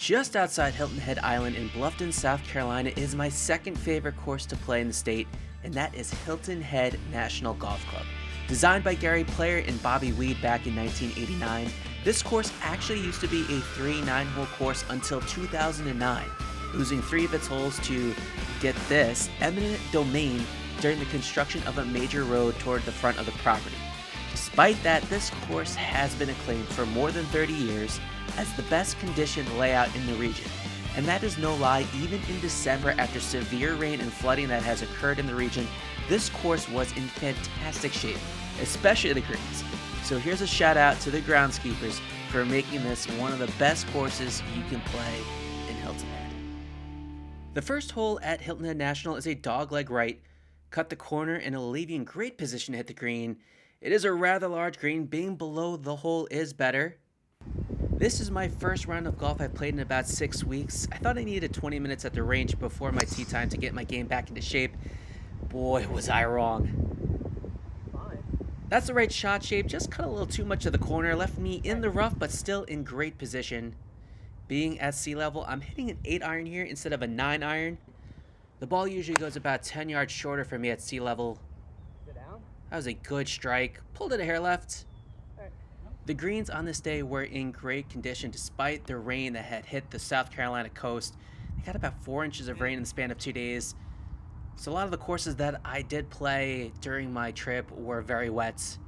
Just outside Hilton Head Island in Bluffton, South Carolina is my second favorite course to play in the state, and that is Hilton Head National Golf Club. Designed by Gary Player and Bobby Weed back in 1989, this course actually used to be a 3 9-hole course until 2009, losing 3 of its holes to, get this, eminent domain during the construction of a major road toward the front of the property. Despite that, this course has been acclaimed for more than 30 years as the best conditioned layout in the region. And that is no lie. Even in December, after severe rain and flooding that has occurred in the region, this course was in fantastic shape, especially the greens. So here's a shout out to the groundskeepers for making this one of the best courses you can play in Hilton Head. The first hole at Hilton Head National is a dogleg right, cut the corner and it'll leave you in great position to hit the green. It is a rather large green, being below the hole is better. This is my first round of golf I've played in about 6 weeks. I thought I needed 20 minutes at the range before my tee time to get my game back into shape. Boy, was I wrong. Fine. That's the right shot shape, just cut a little too much of the corner, left me in the rough but still in great position. Being at sea level, I'm hitting an 8-iron here instead of a 9-iron. The ball usually goes about 10 yards shorter for me at sea level. Sit down. That was a good strike, pulled it a hair left. The greens on this day were in great condition despite the rain that had hit the South Carolina coast. They got about 4 inches of rain in the span of 2 days. So a lot of the courses that I did play during my trip were very wet.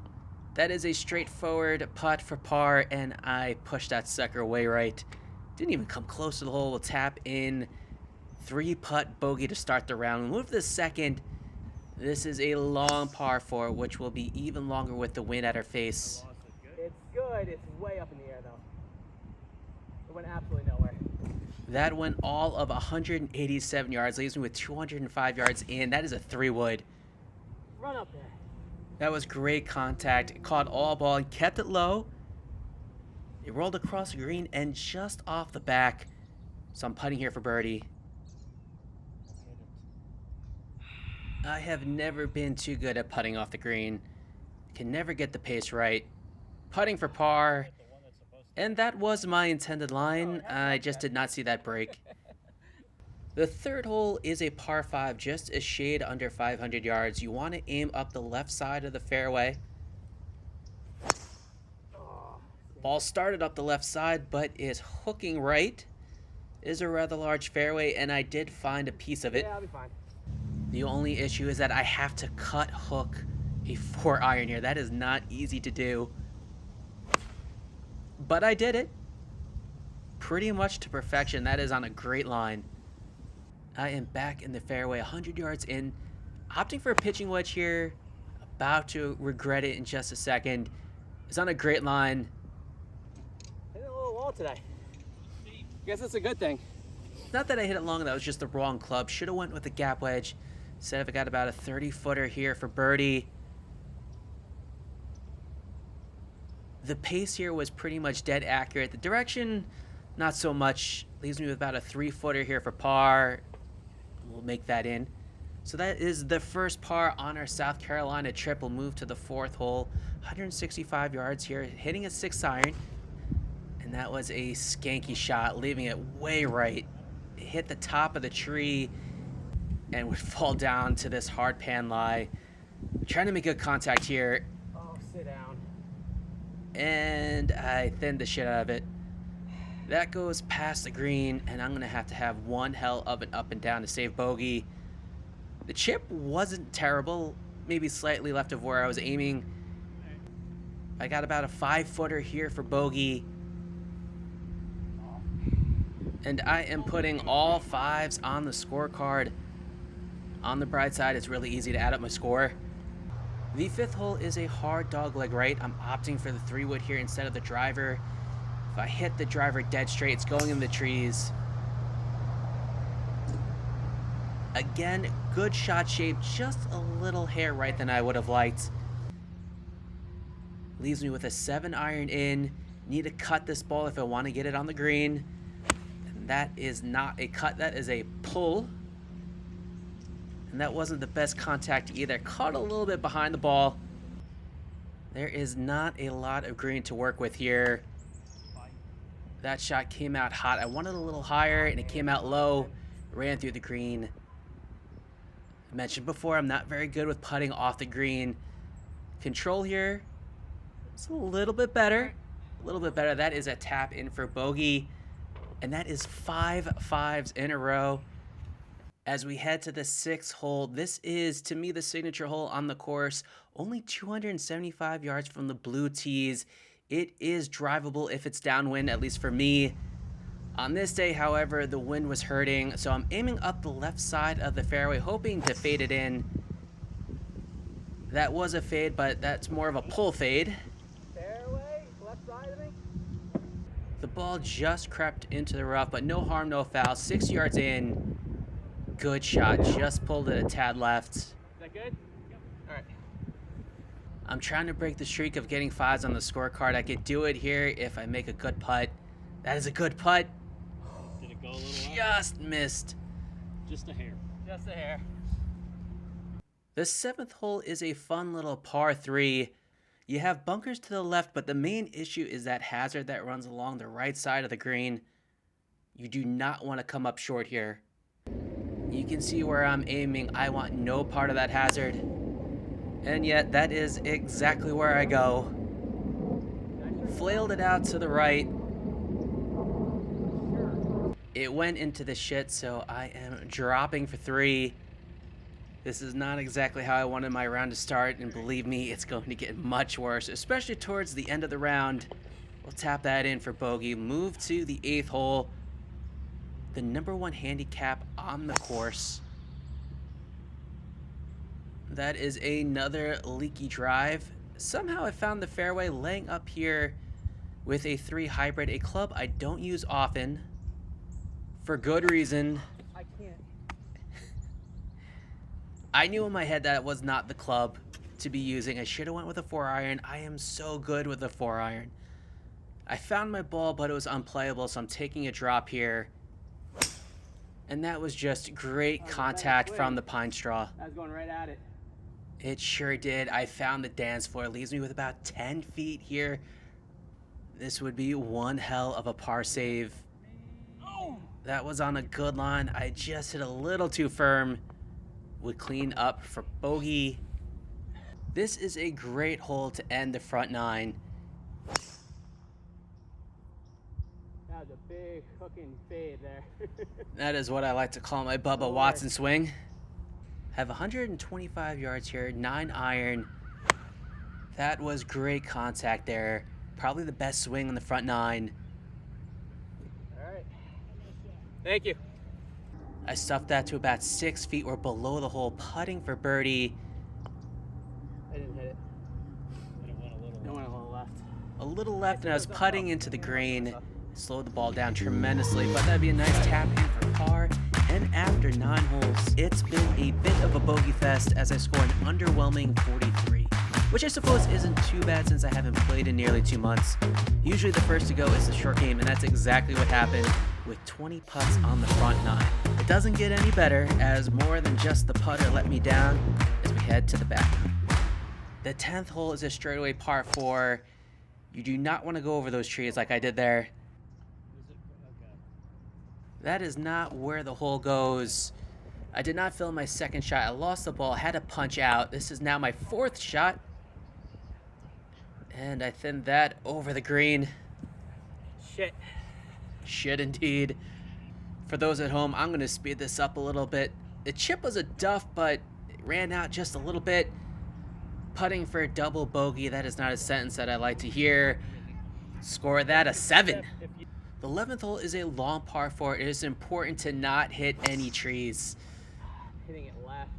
That is a straightforward putt for par, and I pushed that sucker way right. Didn't even come close to the hole. We'll tap in 3-putt bogey to start the round. We'll move to the second. This is a long par 4, which will be even longer with the wind at our face. It's good. It's way up in the air, though. It went absolutely nowhere. That went all of 187 yards, leaves me with 205 yards in. That is a 3-wood. Run up there. That was great contact. It caught all ball and kept it low. It rolled across the green and just off the back. So I'm putting here for birdie. I have never been too good at putting off the green. Can never get the pace right. Putting for par, and that was my intended line. I just did not see that break. The third hole is a par 5, just a shade under 500 yards. You want to aim up the left side of the fairway. Ball started up the left side, but is hooking right. It is a rather large fairway, and I did find a piece of it. Yeah, I'll be fine. The only issue is that I have to cut hook a 4-iron here. That is not easy to do. But I did it. Pretty much to perfection. That is on a great line. I am back in the fairway, 100 yards in. Opting for a pitching wedge here. About to regret it in just a second. It's on a great line. Hit a little wall today. Guess that's a good thing. Not that I hit it long, that was just the wrong club. Should have went with a gap wedge. Instead of I got about a 30-footer here for birdie. The pace here was pretty much dead accurate. The direction, not so much. Leaves me with about a 3-footer here for par. We'll make that in. So that is the first par on our South Carolina trip. We'll move to the 4th hole. 165 yards here, hitting a 6-iron. And that was a skanky shot, leaving it way right. It hit the top of the tree and would fall down to this hard pan lie. Trying to make good contact here. Oh, sit down. And I thinned the shit out of it. That goes past the green, and I'm going to have one hell of an up and down to save bogey. The chip wasn't terrible, maybe slightly left of where I was aiming. I got about a 5-footer here for bogey. And I am putting all 5s on the scorecard. On the bright side, it's really easy to add up my score. The 5th hole is a hard dogleg right. I'm opting for the 3-wood here instead of the driver. If I hit the driver dead straight, it's going in the trees. Again, good shot shape, just a little hair right than I would have liked. Leaves me with a 7-iron in. Need to cut this ball if I want to get it on the green. And that is not a cut, that is a pull. And that wasn't the best contact either. Caught a little bit behind the ball. There is not a lot of green to work with here. That shot came out hot. I wanted a little higher, and it came out low. Ran through the green. I mentioned before, I'm not very good with putting off the green. Control here. It's a little bit better. A little bit better. That is a tap in for bogey. And that is 5 5s in a row. As we head to the 6th hole, this is, to me, the signature hole on the course. Only 275 yards from the blue tees. It is drivable if it's downwind, at least for me. On this day, however, the wind was hurting, so I'm aiming up the left side of the fairway, hoping to fade it in. That was a fade, but that's more of a pull fade. Fairway, left side of me. The ball just crept into the rough, but no harm, no foul. 6 yards in. Good shot. Just pulled it a tad left. Is that good? Yep. All right. I'm trying to break the streak of getting 5s on the scorecard. I could do it here if I make a good putt. That is a good putt. Did it go a little Just missed. Just a hair. Just a hair. The 7th hole is a fun little par 3. You have bunkers to the left, but the main issue is that hazard that runs along the right side of the green. You do not want to come up short here. You can see where I'm aiming. I want no part of that hazard. And yet, that is exactly where I go. Flailed it out to the right. It went into the shit, so I am dropping for 3. This is not exactly how I wanted my round to start, and believe me, it's going to get much worse, especially towards the end of the round. We'll tap that in for bogey. Move to the 8th hole. The #1 handicap on the course. That is another leaky drive. Somehow I found the fairway laying up here with a 3 hybrid, a club I don't use often. For good reason. I can't. I knew in my head that was not the club to be using. I should have went with a 4-iron. I am so good with a 4-iron. I found my ball, but it was unplayable, so I'm taking a drop here. And that was just great contact from the pine straw. I was going right at it. It sure did. I found the dance floor. It leaves me with about 10 feet here. This would be one hell of a par save. That was on a good line. I just hit a little too firm. Would clean up for bogey. This is a great hole to end the front 9. That was a big hooking fade there. That is what I like to call my Bubba Watson swing. Have 125 yards here, 9-iron. That was great contact there. Probably the best swing on the front 9. All right. Thank you. I stuffed that to about 6 feet or below the hole, putting for birdie. I didn't hit it. It went a little. I went a little left. A little left, and I was putting into the green. Slowed the ball down tremendously, but that'd be a nice tap in for par. And after 9 holes, it's been a bit of a bogey fest as I score an underwhelming 43, which I suppose isn't too bad since I haven't played in nearly 2 months. Usually the first to go is the short game, and that's exactly what happened with 20 putts on the front 9. It doesn't get any better, as more than just the putter let me down as we head to the back. The 10th hole is a straightaway par 4. You do not want to go over those trees like I did there. That is not where the hole goes. I did not fill my second shot. I lost the ball, had to punch out. This is now my 4th shot. And I thinned that over the green. Shit. Shit indeed. For those at home, I'm going to speed this up a little bit. The chip was a duff, but it ran out just a little bit. Putting for a double bogey, that is not a sentence that I like to hear. Score that a 7. The 11th hole is a long par 4. It is important to not hit any trees. Hitting it left.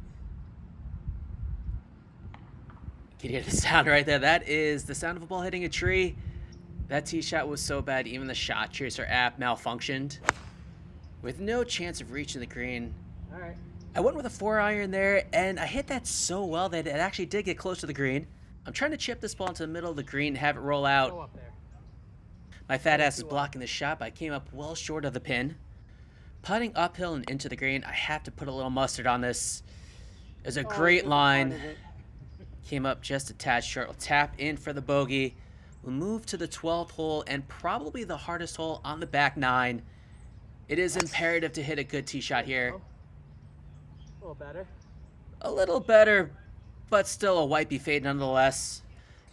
Can you hear the sound right there? That is the sound of a ball hitting a tree. That tee shot was so bad, even the shot tracer app malfunctioned. With no chance of reaching the green. All right. I went with a 4-iron there, and I hit that so well that it actually did get close to the green. I'm trying to chip this ball into the middle of the green and have it roll out. Go up there. My fat ass is blocking the shot, but I came up well short of the pin. Putting uphill and into the green, I have to put a little mustard on this. There's a great line. Came up just a tad short. We'll tap in for the bogey. We'll move to the 12th hole and probably the hardest hole on the back nine. It is imperative to hit a good tee shot here. A little better. A little better, but still a wipey fade nonetheless.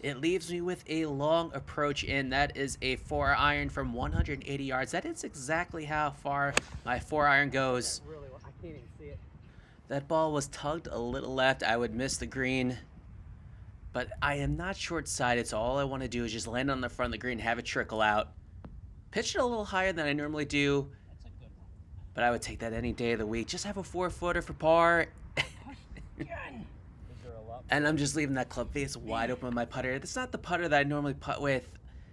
It leaves me with a long approach in. That is a 4-iron from 180 yards. That is exactly how far my 4-iron goes. Really well. I can't even see it. That ball was tugged a little left. I would miss the green. But I am not short-sighted, so all I want to do is just land on the front of the green, have it trickle out. Pitch it a little higher than I normally do. That's a good one. But I would take that any day of the week. Just have a 4-footer for par. Is there a lot? And I'm just leaving that club face wide open with my putter. It's not the putter that I normally putt with.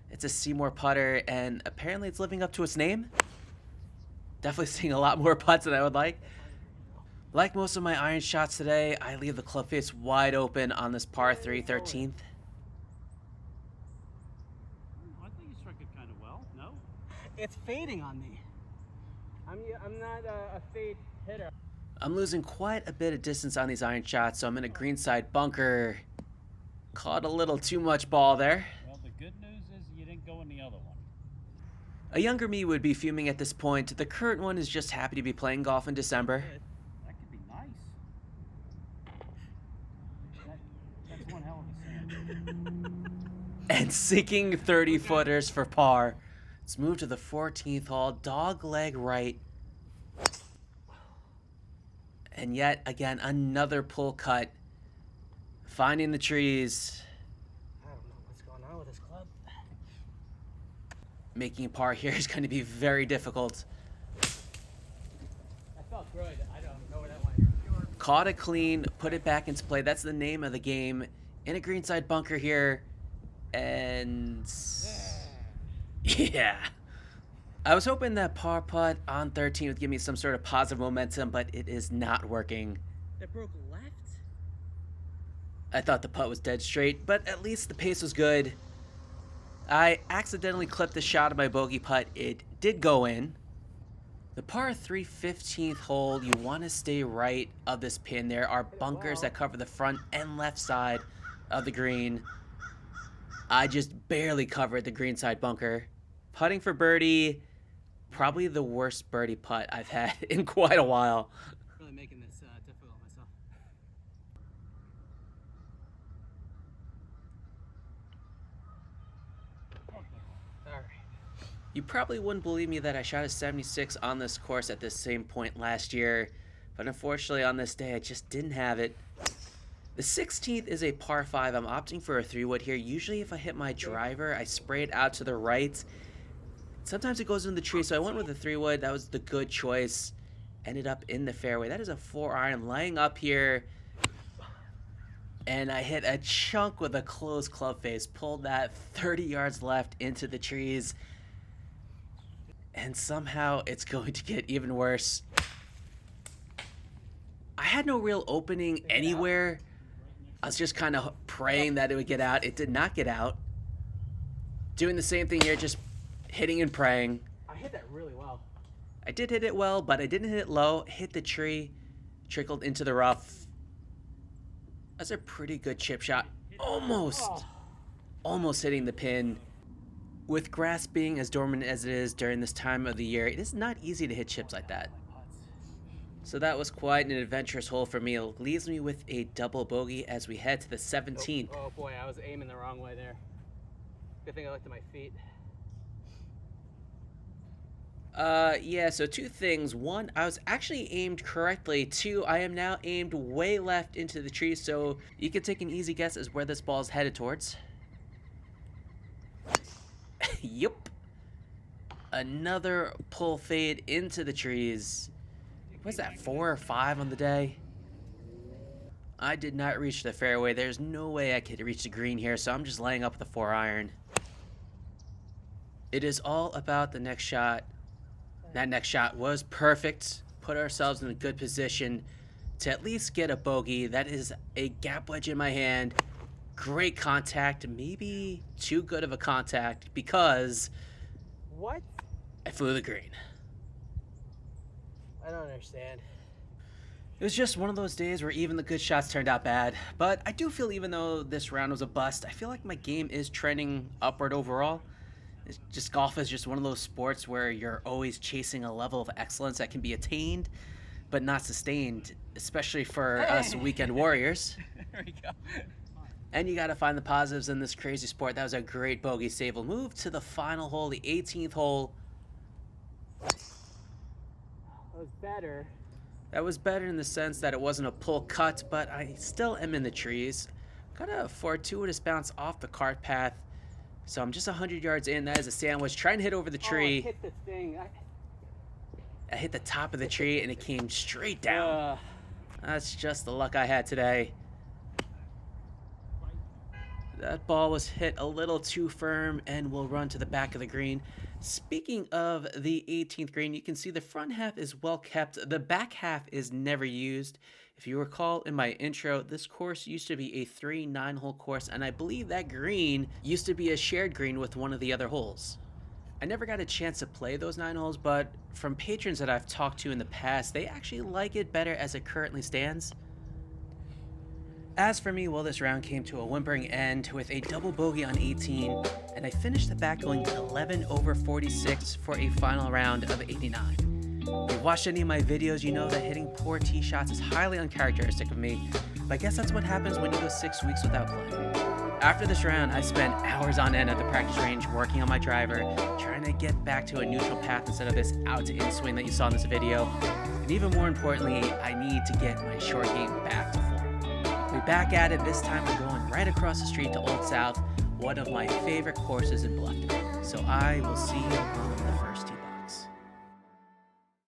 It's a Seymour putter, and apparently it's living up to its name. Definitely seeing a lot more putts than I would like. Like most of my iron shots today, I leave the club face wide open on this par 3 13th. I think you struck it kind of well. No? It's fading on me. I'm not a fade hitter. I'm losing quite a bit of distance on these iron shots, so I'm in a greenside bunker. Caught a little too much ball there. Well, the good news is you didn't go in the other one. A younger me would be fuming at this point. The current one is just happy to be playing golf in December. That could be nice. That's one hell of a sand. And sinking 30 footers for par. Let's move to the 14th hole. Dog leg right. And yet again, another pull cut. Finding the trees. I don't know what's going on with this club. Making a par here is going to be very difficult. I felt good. I don't know where that went. Caught it clean, put it back into play. That's the name of the game. In a greenside bunker here. And yeah. I was hoping that par putt on 13 would give me some sort of positive momentum, but it is not working. It broke left? I thought the putt was dead straight, but at least the pace was good. I accidentally clipped the shot of my bogey putt. It did go in. The par 3 15th hole, you want to stay right of this pin. There are bunkers that cover the front and left side of the green. I just barely covered the greenside bunker. Putting for birdie, probably the worst birdie putt I've had in quite a while. Really making this difficult on myself. All right. You probably wouldn't believe me that I shot a 76 on this course at the same point last year, but unfortunately on this day I just didn't have it. The 16th is a par 5. I'm opting for a 3-wood here. Usually if I hit my driver, I spray it out to the right. Sometimes it goes in the tree, so I went with a 3-wood. That was the good choice. Ended up in the fairway. That is a 4-iron laying up here. And I hit a chunk with a closed club face. Pulled that 30 yards left into the trees. And somehow it's going to get even worse. I had no real opening anywhere. I was just kind of praying that it would get out. It did not get out. Doing the same thing here, just hitting and praying. I hit that really well. I did hit it well, but I didn't hit it low. Hit the tree, trickled into the rough. That's a pretty good chip shot. Almost hitting the pin. With grass being as dormant as it is during this time of the year, it is not easy to hit chips like that. So that was quite an adventurous hole for me. It leaves me with a double bogey as we head to the 17th. Oh boy, I was aiming the wrong way there. Good thing I looked at my feet. Yeah, so two things. One, I was actually aimed correctly. Two, I am now aimed way left into the tree, so you can take an easy guess as where this ball is headed towards. Yup. Another pull fade into the trees. What's that, 4 or 5 on the day? I did not reach the fairway. There's no way I could reach the green here, so I'm just laying up with the 4-iron. It is all about the next shot. That next shot was perfect. Put ourselves in a good position to at least get a bogey. That is a gap wedge in my hand. Great contact. Maybe too good of a contact because What? I flew the green. I don't understand. It was just one of those days where even the good shots turned out bad, but I do feel even though this round was a bust, I feel like my game is trending upward overall. It's just golf is just one of those sports where you're always chasing a level of excellence that can be attained but not sustained, especially for us weekend warriors. There we go. And you got to find the positives in this crazy sport. That was a great bogey save. We'll move to the final hole, the 18th hole. That was better. That was better in the sense that it wasn't a pull cut, but I still am in the trees. Got a fortuitous bounce off the cart path. So I'm just 100 yards in. That is a sandwich. Trying to hit over the tree. Oh, I hit the thing. I hit the top of the tree and it came straight down. That's just the luck I had today. That ball was hit a little too firm and will run to the back of the green. Speaking of the 18th green, you can see the front half is well kept. The back half is never used. If you recall in my intro, this course used to be a 3 9-hole course, and I believe that green used to be a shared green with one of the other holes. I never got a chance to play those 9 holes, but from patrons that I've talked to in the past, they actually like it better as it currently stands. As for me, well, this round came to a whimpering end with a double bogey on 18, and I finished the back going 11 over 46 for a final round of 89. If you've watched any of my videos, you know that hitting poor tee shots is highly uncharacteristic of me, but I guess that's what happens when you go 6 weeks without playing. After this round, I spent hours on end at the practice range working on my driver, trying to get back to a neutral path instead of this out to in swing that you saw in this video, and even more importantly, I need to get my short game back to form. We're back at it. This time we're going right across the street to Old South, one of my favorite courses in Bluffton. So I will see you on the first tee.